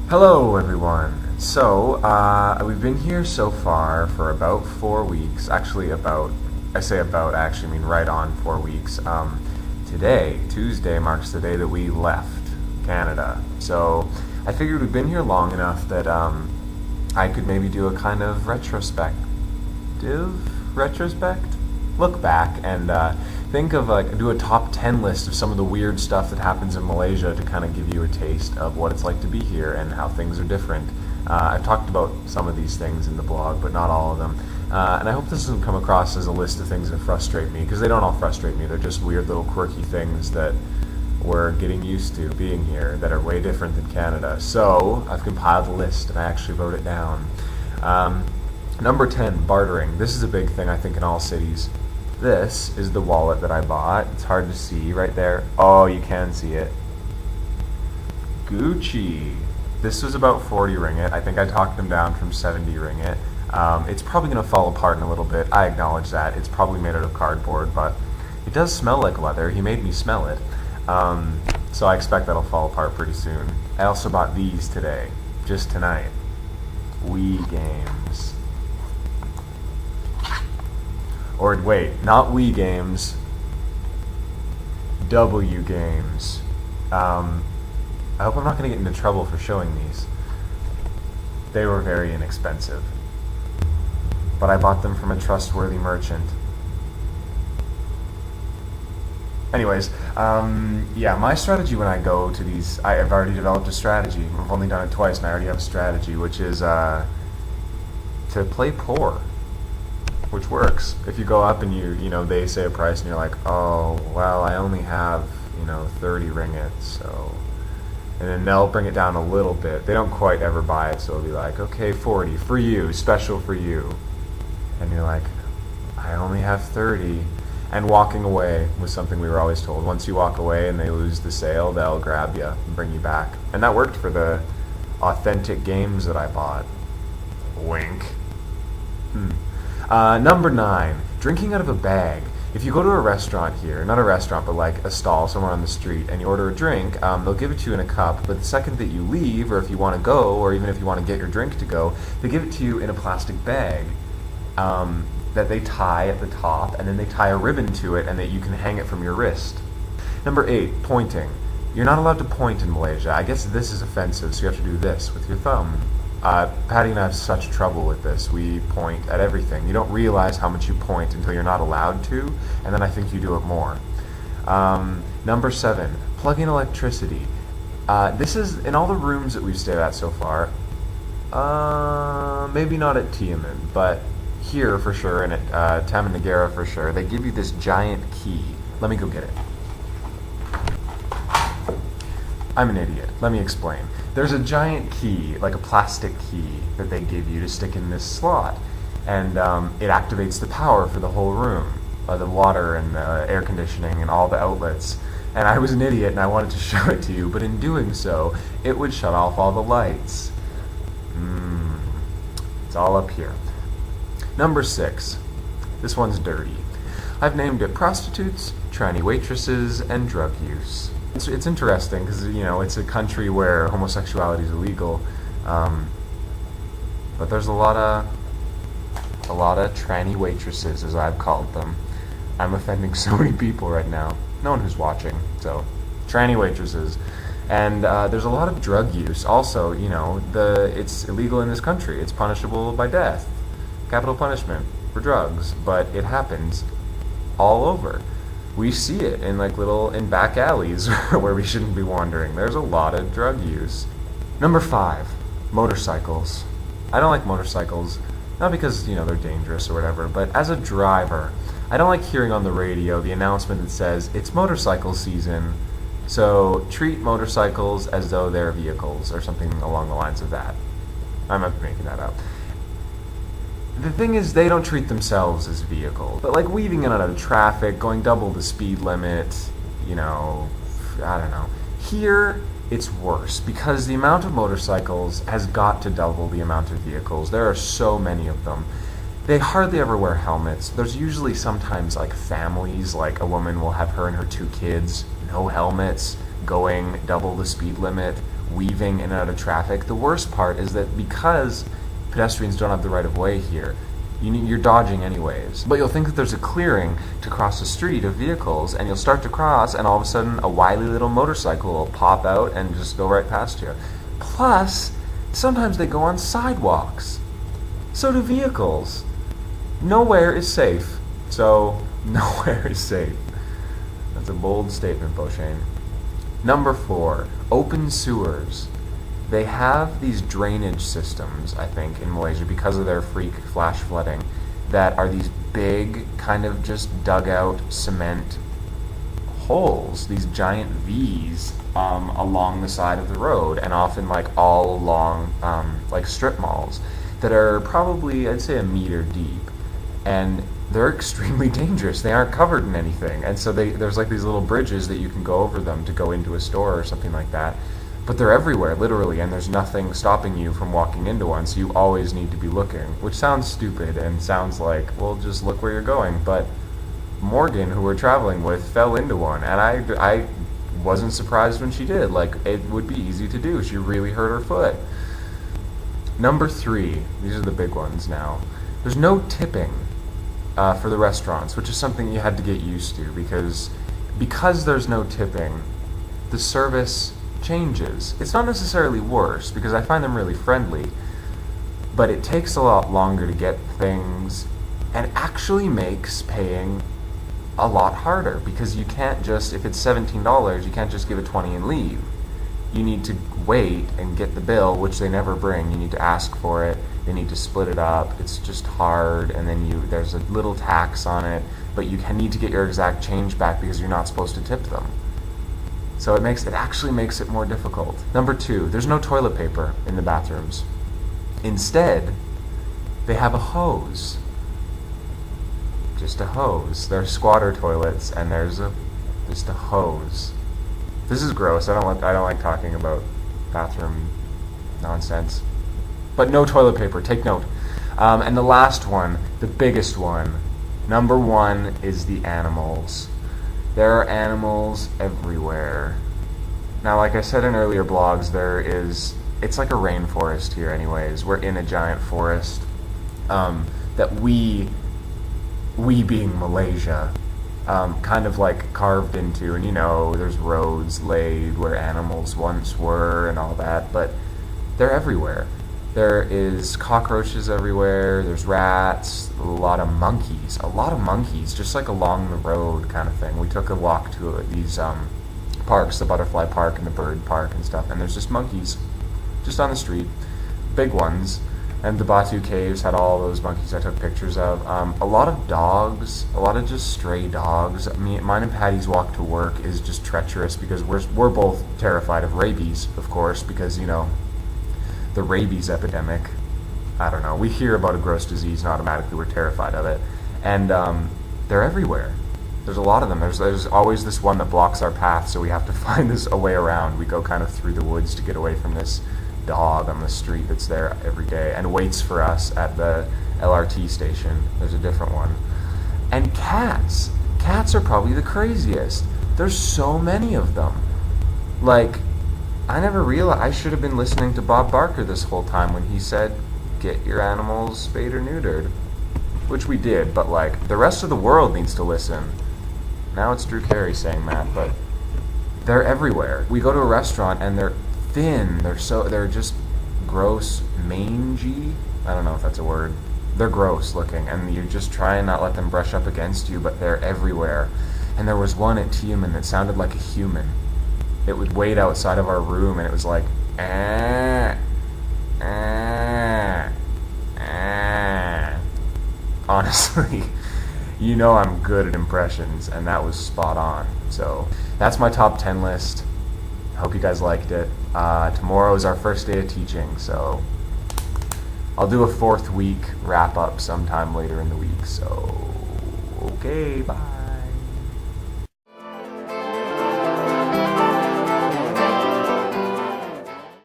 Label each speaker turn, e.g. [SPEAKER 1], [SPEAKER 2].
[SPEAKER 1] Hello, everyone. We've been here so far for about 4 weeks. I say about, I actually mean right on 4 weeks. Today, Tuesday, marks the day that we left Canada. So, I figured we've been here long enough that I could maybe do a kind of retrospect? Look back and think of do a top 10 list of some of the weird stuff that happens in Malaysia to kind of give you a taste of what it's like to be here and how things are different. I've talked about some of these things in the blog, but not all of them. And I hope this doesn't come across as a list of things that frustrate me, because they don't all frustrate me. They're just weird little quirky things that we're getting used to being here that are way different than Canada. So I've compiled a list and I actually wrote it down. Number 10, bartering. This is a big thing, I think, in all cities. This is the wallet that I bought. It's hard to see right there. Oh, you can see it. Gucci. This was about 40 ringgit. I think I talked them down from 70 ringgit. It's probably going to fall apart in a little bit. I acknowledge that. It's probably made out of cardboard, but it does smell like leather. He made me smell it. So I expect that'll fall apart pretty soon. I also bought these today, just tonight. Wii games. Or wait, not Wii games. W games. I hope I'm not going to get into trouble for showing these. They were very inexpensive. But I bought them from a trustworthy merchant. Anyways, yeah, my strategy when I go to these, I've already developed a strategy. I've only done it twice and I already have a strategy, which is to play poor. Which works. If you go up and they say a price and you're like, oh, well, I only have, 30 ringgit, so. And then they'll bring it down a little bit. They don't quite ever buy it, so it'll be like, okay, 40, for you, special for you. And you're like, I only have 30. And walking away was something we were always told. Once you walk away and they lose the sale, they'll grab you and bring you back. And that worked for the authentic games that I bought. Wink. Number 9, drinking out of a bag. If you go to a restaurant here, not a restaurant, but like a stall somewhere on the street, and you order a drink, they'll give it to you in a cup, but the second that you leave, or if you want to go, or even if you want to get your drink to go, they give it to you in a plastic bag that they tie at the top, and then they tie a ribbon to it, and that you can hang it from your wrist. Number 8, pointing. You're not allowed to point in Malaysia. I guess this is offensive, so you have to do this with your thumb. Patty and I have such trouble with this. We point at everything. You don't realize how much you point until you're not allowed to, and then I think you do it more. Number 7, plug in electricity. This is, in all the rooms that we've stayed at so far, maybe not at Tiaman, but here for sure, and at Taman Negara for sure, they give you this giant key. Let me go get it. I'm an idiot. Let me explain. There's a giant key, like a plastic key, that they give you to stick in this slot. And it activates the power for the whole room, the water and the air conditioning and all the outlets. And I was an idiot and I wanted to show it to you, but in doing so, it would shut off all the lights. It's all up here. Number 6. This one's dirty. I've named it prostitutes, tranny waitresses, and drug use. It's interesting because it's a country where homosexuality is illegal, but there's a lot of tranny waitresses, as I've called them. I'm offending so many people right now. No one who's watching, so tranny waitresses, and there's a lot of drug use. Also, it's illegal in this country. It's punishable by death, capital punishment for drugs, but it happens all over. We see it in in back alleys where we shouldn't be wandering. There's a lot of drug use. Number 5, motorcycles. I don't like motorcycles, not because, they're dangerous or whatever, but as a driver, I don't like hearing on the radio the announcement that says, it's motorcycle season, so treat motorcycles as though they're vehicles, or something along the lines of that. I'm not making that up. The thing is, they don't treat themselves as vehicles. But weaving in and out of traffic, going double the speed limit, I don't know. Here, it's worse because the amount of motorcycles has got to double the amount of vehicles. There are so many of them. They hardly ever wear helmets. There's usually sometimes families, a woman will have her and her 2 kids, no helmets, going double the speed limit, weaving in and out of traffic. The worst part is that because pedestrians don't have the right of way here, you're dodging anyways. But you'll think that there's a clearing to cross the street of vehicles, and you'll start to cross, and all of a sudden a wily little motorcycle will pop out and just go right past you. Plus, sometimes they go on sidewalks. So do vehicles. Nowhere is safe. So, nowhere is safe. That's a bold statement, Beauchesne. Number 4, open sewers. They have these drainage systems, I think, in Malaysia because of their freak flash flooding that are these big, kind of just dug out cement holes, these giant V's along the side of the road, and often like all along like strip malls that are probably, I'd say, a meter deep. And they're extremely dangerous. They aren't covered in anything. And so there's like these little bridges that you can go over them to go into a store or something like that. But they're everywhere, literally, and there's nothing stopping you from walking into one, so you always need to be looking, which sounds stupid and sounds like, well, just look where you're going. But Morgan, who we're traveling with, fell into one, and I wasn't surprised when she did. Like, it would be easy to do. She really hurt her foot. Number 3, these are the big ones now. There's no tipping for the restaurants, which is something you had to get used to, because there's no tipping, the service changes. It's not necessarily worse, because I find them really friendly, but it takes a lot longer to get things, and actually makes paying a lot harder, because you can't just, if it's $17, you can't just give it 20 and leave. You need to wait and get the bill, which they never bring. You need to ask for it. They need to split it up. It's just hard, and then there's a little tax on it, but you need to get your exact change back because you're not supposed to tip them. So it actually makes it more difficult. Number 2, there's no toilet paper in the bathrooms. Instead, they have a hose. Just a hose. They're squatter toilets, and there's just a hose. This is gross. I don't like talking about bathroom nonsense. But no toilet paper. Take note. And the last one, the biggest one, number 1 is the animals. There are animals everywhere. Now, like I said in earlier blogs, it's like a rainforest here anyways. We're in a giant forest that we being Malaysia, kind of like carved into, and there's roads laid where animals once were and all that, but they're everywhere. There is cockroaches everywhere, there's rats, a lot of monkeys, just like along the road kind of thing. We took a walk to these parks, the butterfly park and the bird park and stuff, and there's just monkeys just on the street, big ones. And the Batu Caves had all those monkeys I took pictures of. A lot of dogs, a lot of just stray dogs. Mine and Patty's walk to work is just treacherous because we're both terrified of rabies, of course, because, the rabies epidemic. I don't know. We hear about a gross disease and automatically we're terrified of it. And they're everywhere. There's a lot of them. There's always this one that blocks our path, so we have to find a way around. We go kind of through the woods to get away from this dog on the street that's there every day and waits for us at the LRT station. There's a different one. And cats. Cats are probably the craziest. There's so many of them. Like, I never realized, I should have been listening to Bob Barker this whole time when he said, get your animals spayed or neutered. Which we did, but like, the rest of the world needs to listen. Now it's Drew Carey saying that, but they're everywhere. We go to a restaurant and they're thin, they're just gross, mangy. I don't know if that's a word. They're gross looking, and you just try and not let them brush up against you, but they're everywhere. And there was one at Tiaman that sounded like a human. It would wait outside of our room, and it was like, Honestly, I'm good at impressions, and that was spot on. So that's my top 10 list. Hope you guys liked it. Tomorrow is our first day of teaching, so I'll do a 4th week wrap up sometime later in the week. So, okay, bye.